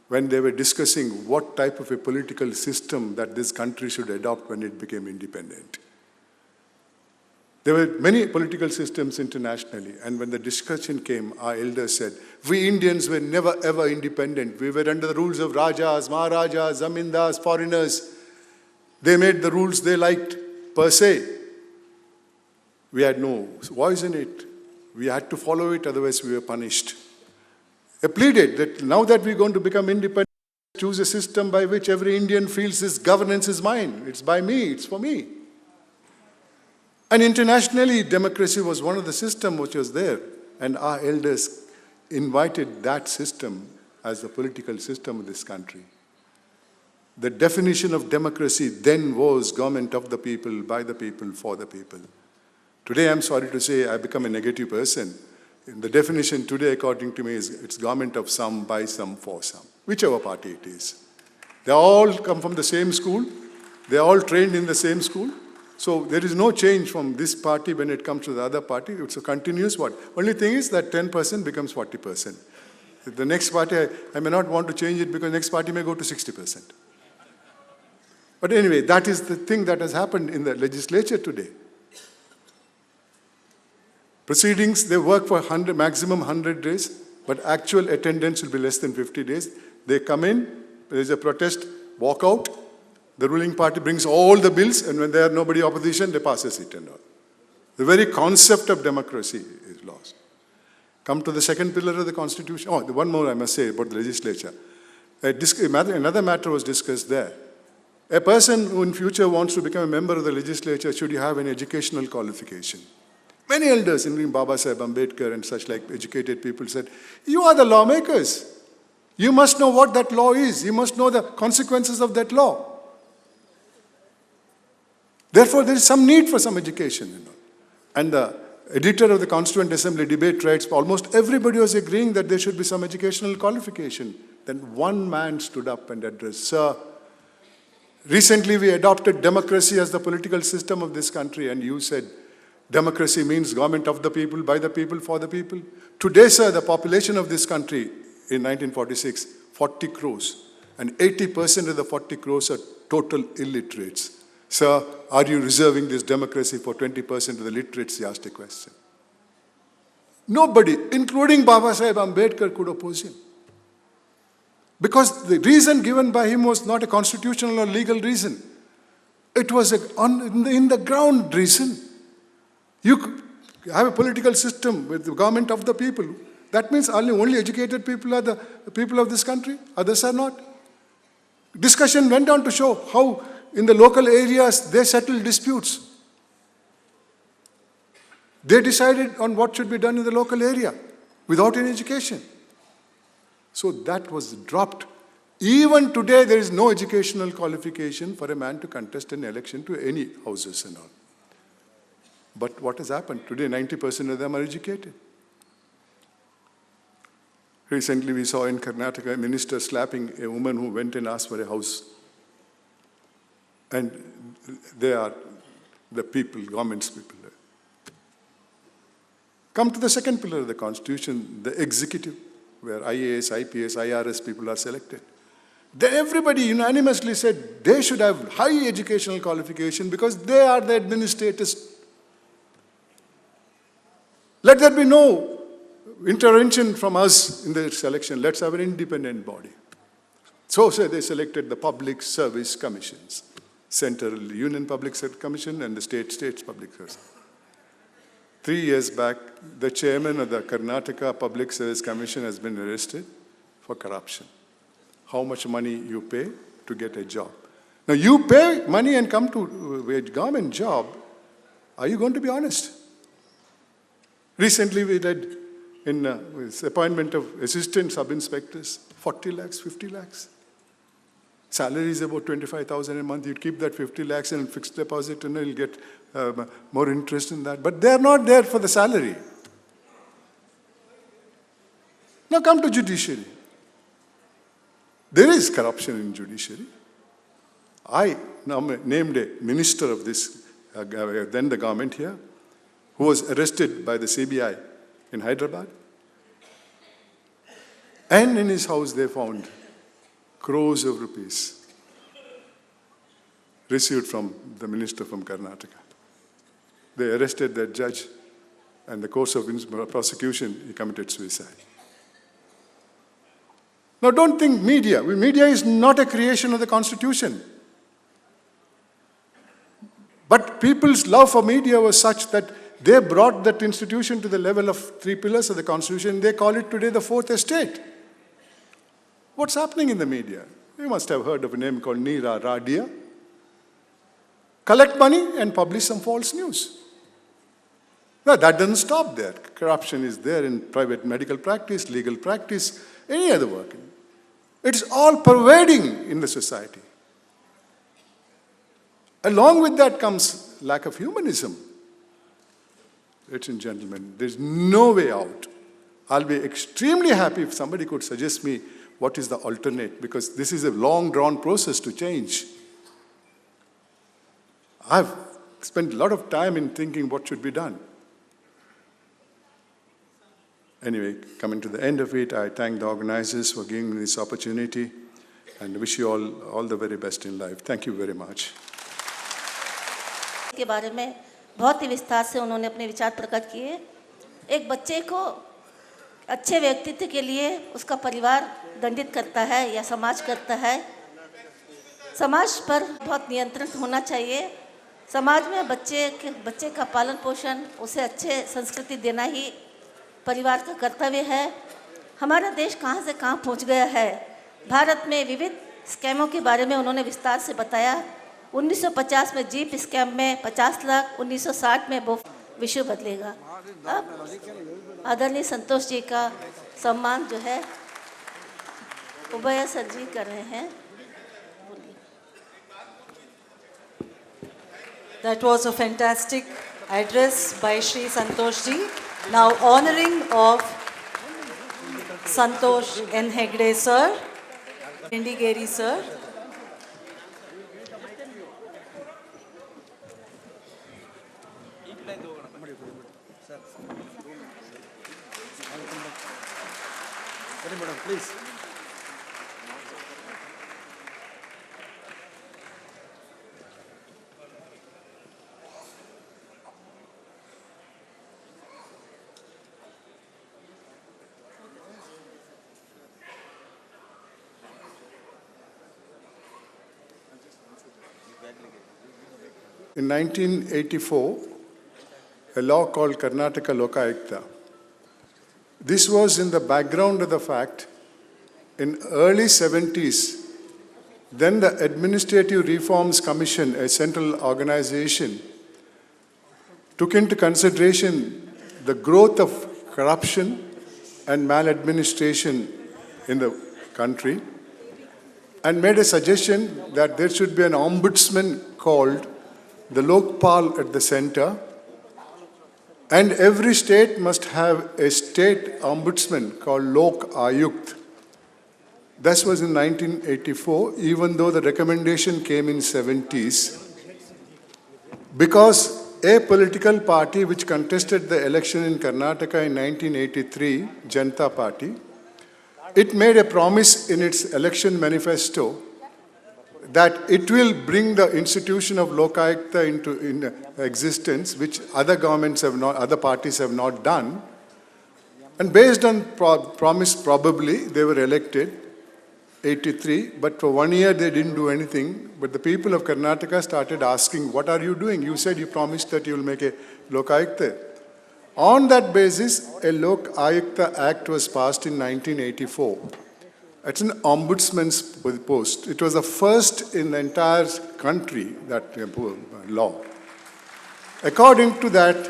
when they were discussing what type of a political system that this country should adopt when it became independent. There were many political systems internationally, and when the discussion came, our elders said, we Indians were never ever independent. We were under the rules of Rajas, Maharajas, Zamindars, foreigners. They made the rules they liked per se. We had no voice in it. We had to follow it, otherwise we were punished. They pleaded that now that we're going to become independent, choose a system by which every Indian feels this governance is mine. It's by me, it's for me. And internationally, democracy was one of the systems which was there. And our elders invited that system as the political system of this country. The definition of democracy then was government of the people, by the people, for the people. Today, I'm sorry to say, I've become a negative person. The definition today, according to me, is it's government of some, by some, for some, whichever party it is. They all come from the same school. They're all trained in the same school. So there is no change from this party when it comes to the other party. It's a continuous what? Only thing is that 10% becomes 40%. The next party, I may not want to change it because next party may go to 60%. But anyway, that is the thing that has happened in the legislature today. Proceedings, they work for maximum 100 days, but actual attendance will be less than 50 days. They come in, there is a protest, walk out. The ruling party brings all the bills, and when there are nobody opposition, they passes it and all. The very concept of democracy is lost. Come to the second pillar of the Constitution. Oh, one more I must say about the legislature. Another matter was discussed there. A person who in future wants to become a member of the legislature, should you have an educational qualification? Many elders, including Baba Sahib Ambedkar and such like educated people said, you are the lawmakers. You must know what that law is. You must know the consequences of that law. Therefore, there is some need for some education. You know. And the editor of the Constituent Assembly debate writes, almost everybody was agreeing that there should be some educational qualification. Then one man stood up and addressed, sir, recently we adopted democracy as the political system of this country, and you said democracy means government of the people, by the people, for the people. Today, sir, the population of this country in 1946, 40 crores, and 80% of the 40 crores are total illiterates. Sir, are you reserving this democracy for 20% of the literates? He asked a question. Nobody, including Baba Sahib Ambedkar, could oppose him. Because the reason given by him was not a constitutional or legal reason. It was in the ground reason. You have a political system with the government of the people. That means only educated people are the people of this country. Others are not. Discussion went on to show how in the local areas they settled disputes. They decided on what should be done in the local area without any education. So that was dropped. Even today, there is no educational qualification for a man to contest an election to any houses and all. But what has happened? Today, 90% of them are educated. Recently, we saw in Karnataka a minister slapping a woman who went and asked for a house. And they are the people, government's people. Come to the second pillar of the Constitution, the executive, where IAS, IPS, IRS people are selected. Then everybody unanimously said they should have high educational qualification because they are the administrators. Let there be no intervention from us in the selection. Let's have an independent body. So they selected the Public Service Commissions, Central Union Public Service Commission and the States Public Service. 3 years back, the chairman of the Karnataka Public Service Commission has been arrested for corruption. How much money you pay to get a job. Now you pay money and come to a government job, are you going to be honest? Recently we read in appointment of assistant sub-inspectors, 40 lakhs, 50 lakhs. Salary is about 25,000 a month. You'd keep that 50 lakhs in fixed deposit and you'll get more interest in that. But they're not there for the salary. Now come to judiciary. There is corruption in judiciary. I now named a minister of this, then the government here, who was arrested by the CBI in Hyderabad. And in his house they found crores of rupees received from the minister from Karnataka. They arrested that judge, and in the course of prosecution, he committed suicide. Now don't think media. Media is not a creation of the Constitution. But people's love for media was such that they brought that institution to the level of 3 pillars of the Constitution. They call it today the fourth estate. What's happening in the media? You must have heard of a name called Neera Radia. Collect money and publish some false news. No, that doesn't stop there. Corruption is there in private medical practice, legal practice, any other work. It's all pervading in the society. Along with that comes lack of humanism. Ladies and gentlemen, there's no way out. I'll be extremely happy if somebody could suggest me what is the alternate, because this is a long drawn process to change. I've spent a lot of time in thinking what should be done. Anyway, coming to the end of it, I thank the organizers for giving me this opportunity and wish you all the very best in life. Thank you very much. के बारे में बहुत ही विस्तार से उन्होंने अपने विचार प्रकट किए। एक बच्चे को अच्छे व्यक्तित्व के लिए उसका परिवार दंडित करता है या समाज करता है। समाज पर बहुत नियंत्रण होना चाहिए। समाज में बच्चे का पालन पोषण, उसे अच्छे संस्कृति देना ही परिवार का कर्तव्य है। हमारा देश कहाँ से कहाँ पहुँच गया है। भारत में विविध स्कैमों के बारे में उन्होंने विस्तार से बताया। 1950 में जीप स्कैम में 50 लाख, 1960 में वो विश्व बदलेगा। अब आदरणीय संतोष जी का सम्मान जो है उभय सर जी कर रहे हैं। That was a fantastic address by Shri Santosh ji. Now honoring of Santosh N. Hegde sir, Indigeri sir. Please. In 1984, a law called Karnataka व-एकत. This was in the background of the fact, in early 70s, then the Administrative Reforms Commission, a central organization, took into consideration the growth of corruption and maladministration in the country and made a suggestion that there should be an ombudsman called the Lokpal at the center, and every state must have a state ombudsman called Lok Ayukt. This was in 1984, even though the recommendation came in 70s, because a political party which contested the election in Karnataka in 1983, Janata Party, it made a promise in its election manifesto that it will bring the institution of व-एकत into existence, which other governments have not, other parties have not done. And based on promise, probably, they were elected, 83, but for 1 year they didn't do anything. But the people of Karnataka started asking, what are you doing? You said you promised that you will make a व-एकत. On that basis, a व-ekat Act was passed in 1984. It's an ombudsman's post. It was the first in the entire country, that law. According to that,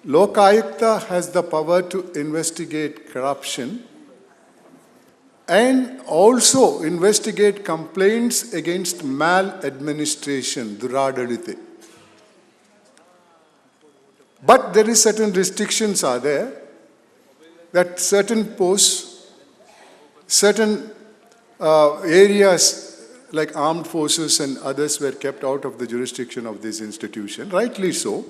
व-ekat has the power to investigate corruption and also investigate complaints against maladministration, duradalite. But there is certain restrictions are there, that certain posts, certain areas like armed forces and others were kept out of the jurisdiction of this institution, rightly so.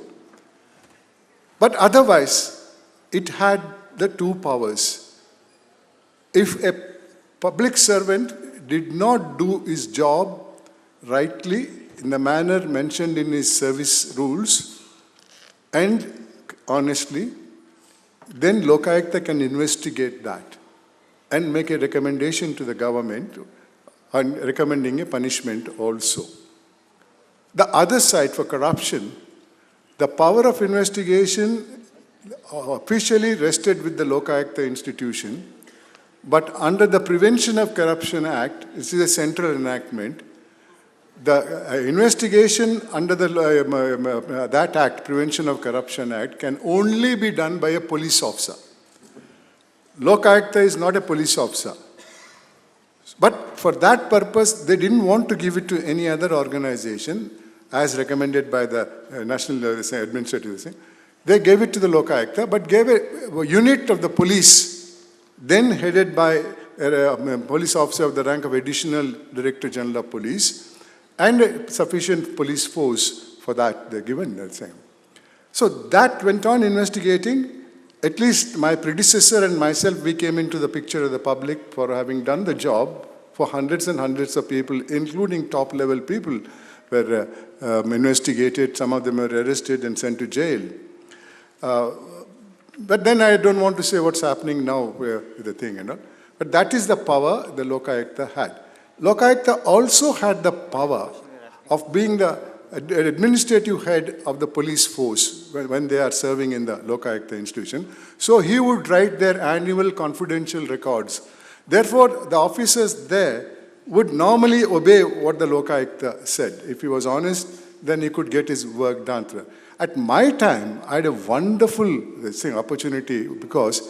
But otherwise, it had the two powers. If a public servant did not do his job rightly in the manner mentioned in his service rules and honestly, then व-ekat can investigate that and make a recommendation to the government and recommending a punishment also. The other side for corruption, the power of investigation officially rested with the व-ekat institution, but under the Prevention of Corruption Act, this is a central enactment, the investigation under the that act, Prevention of Corruption Act, can only be done by a police officer. Lok-Ayukta is not a police officer. But for that purpose, they didn't want to give it to any other organization, as recommended by the National Administrative thing. They gave it to the Lok-Ayukta, but gave a unit of the police, then headed by a police officer of the rank of Additional Director General of Police, and a sufficient police force for that they're given. So that went on investigating. At least my predecessor and myself, we came into the picture of the public for having done the job for hundreds and hundreds of people, including top-level people, were investigated. Some of them were arrested and sent to jail. But then I don't want to say what's happening now with the thing, But that is the power the Lok-Ayukta had. Lok-Ayukta also had the power of being the administrative head of the police force when they are serving in the Lok-Ayukta institution. So he would write their annual confidential records. Therefore, the officers there would normally obey what the Lok-Ayukta said. If he was honest, then he could get his work done. At my time, I had a wonderful opportunity because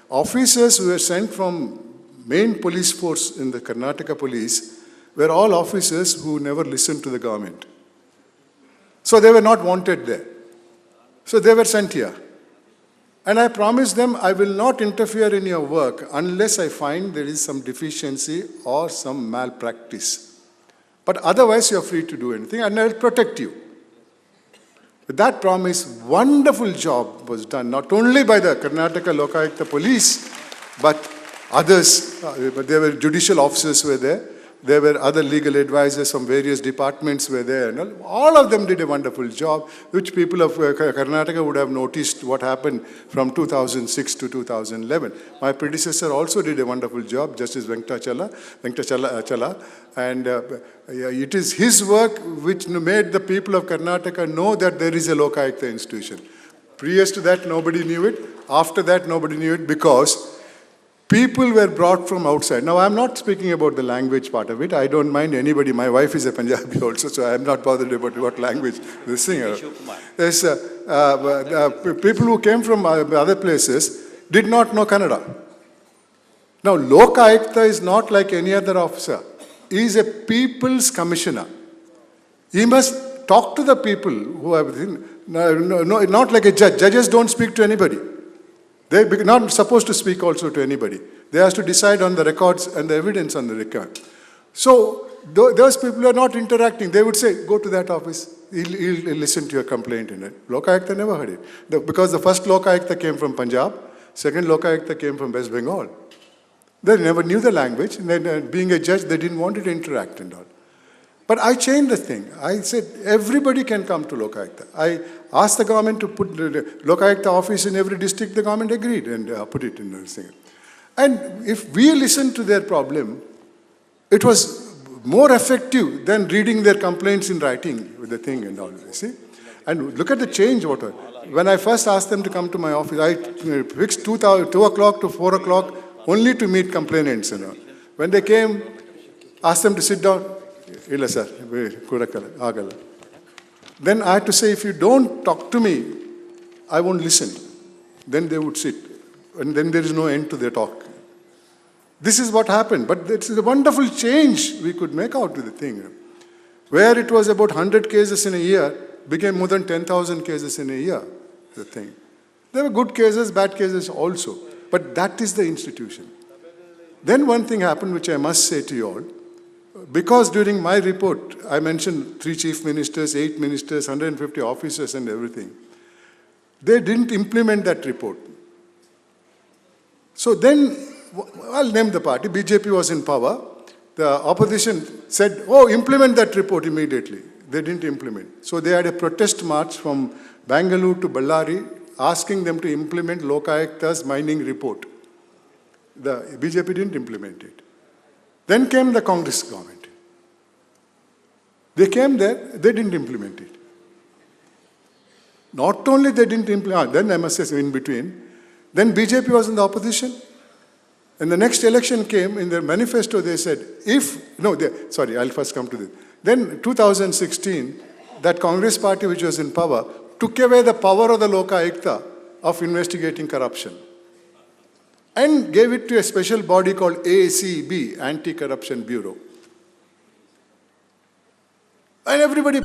officers who were sent from main police force in the Karnataka police were all officers who never listened to the government. So they were not wanted there. So they were sent here. And I promised them I will not interfere in your work unless I find there is some deficiency or some malpractice. But otherwise you are free to do anything and I will protect you. With that promise, wonderful job was done, not only by the Karnataka Lok-Ayukta police, but others. But there were judicial officers were there. There were other legal advisors from various departments were there. And all of them did a wonderful job, which people of Karnataka would have noticed what happened from 2006 to 2011. My predecessor also did a wonderful job, Justice Venkatachala. And it is his work which made the people of Karnataka know that there is a Lok-Ayukta institution. Previous to that, nobody knew it. After that, nobody knew it because people were brought from outside. Now, I'm not speaking about the language part of it. I don't mind anybody. My wife is a Punjabi also, so I'm not bothered about what language this thing. There's people who came from other places did not know Kannada. Now, Lok-Ayukta is not like any other officer. He is a people's commissioner. He must talk to the people who have... not like a judge. Judges don't speak to anybody. They're not supposed to speak also to anybody. They have to decide on the records and the evidence on the record. So those people are not interacting. They would say, go to that office. He'll listen to your complaint in it. Lok-Ayukta never heard it. Because the first Lok-Ayukta came from Punjab. Second Lok-Ayukta came from West Bengal. They never knew the language. And then, being a judge, they didn't want it to interact and all. But I changed the thing. I said, everybody can come to Lok-Ayukta. I asked the government to put the Lok-Ayukta office in every district. The government agreed and put it in the thing. And if we listened to their problem, it was more effective than reading their complaints in writing with the thing and all. You see? And look at the change. When I first asked them to come to my office, I fixed 2 o'clock to 4 o'clock only to meet complainants. When they came, asked them to sit down. Illa sir, then I had to say, if you don't talk to me, I won't listen. Then they would sit. And then there is no end to their talk. This is what happened. But it's a wonderful change we could make out with the thing. Where it was about 100 cases in a year, became more than 10,000 cases in a year. The thing. There were good cases, bad cases also. But that is the institution. Then one thing happened which I must say to you all. Because during my report, I mentioned 3 chief ministers, 8 ministers, 150 officers and everything. They didn't implement that report. So then, I'll name the party, BJP was in power. The opposition said, oh, implement that report immediately. They didn't implement. So they had a protest march from Bangalore to Ballari asking them to implement Lok-Ayukta's mining report. The BJP didn't implement it. Then came the Congress government. They came there, they didn't implement it. Not only they didn't implement, then I must say in between, then BJP was in the opposition. And the next election came, in their manifesto they said, I'll first come to this. Then 2016, that Congress party which was in power took away the power of the व-एकत of investigating corruption and gave it to a special body called ACB, Anti-Corruption Bureau. And everybody